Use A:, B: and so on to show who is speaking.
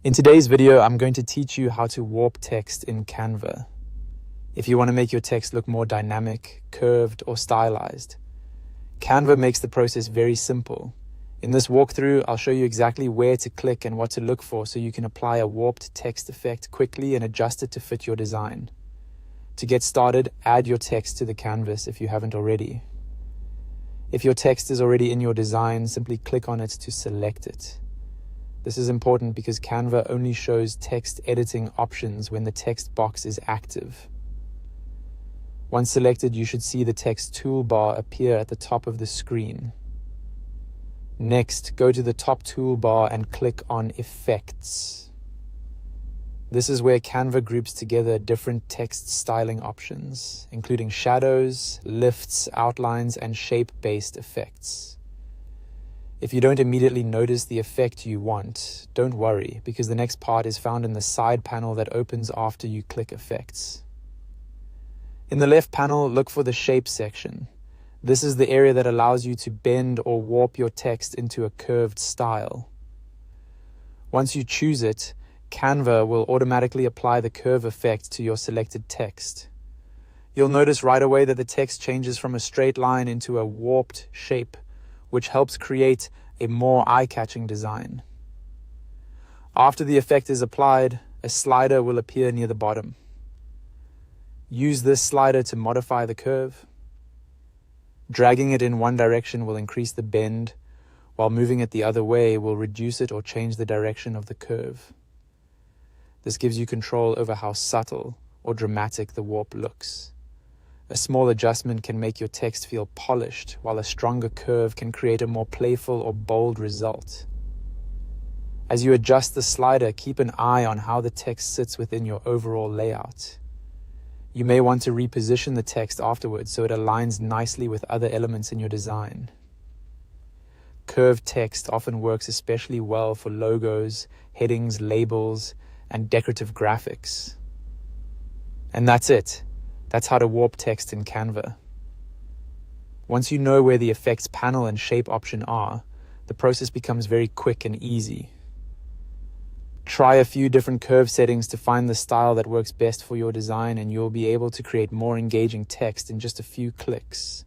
A: In today's video, I'm going to teach you how to warp text in Canva. If you want to make your text look more dynamic, curved, or stylized, Canva makes the process very simple. In this walkthrough, I'll show you exactly where to click and what to look for so you can apply a warped text effect quickly and adjust it to fit your design. To get started, add your text to the canvas if you haven't already. If your text is already in your design, simply click on it to select it. This is important because Canva only shows text editing options when the text box is active. Once selected, you should see the text toolbar appear at the top of the screen. Next, go to the top toolbar and click on Effects. This is where Canva groups together different text styling options, including shadows, lifts, outlines, and shape-based effects. If you don't immediately notice the effect you want, don't worry, because the next part is found in the side panel that opens after you click Effects. In the left panel, look for the Shape section. This is the area that allows you to bend or warp your text into a curved style. Once you choose it, Canva will automatically apply the curve effect to your selected text. You'll notice right away that the text changes from a straight line into a warped shape, which helps create a more eye-catching design. After the effect is applied, a slider will appear near the bottom. Use this slider to modify the curve. Dragging it in one direction will increase the bend, while moving it the other way will reduce it or change the direction of the curve. This gives you control over how subtle or dramatic the warp looks. A small adjustment can make your text feel polished, while a stronger curve can create a more playful or bold result. As you adjust the slider, keep an eye on how the text sits within your overall layout. You may want to reposition the text afterwards so it aligns nicely with other elements in your design. Curved text often works especially well for logos, headings, labels, and decorative graphics. And that's it. That's how to warp text in Canva. Once you know where the Effects panel and Shape option are, the process becomes very quick and easy. Try a few different curve settings to find the style that works best for your design, and you'll be able to create more engaging text in just a few clicks.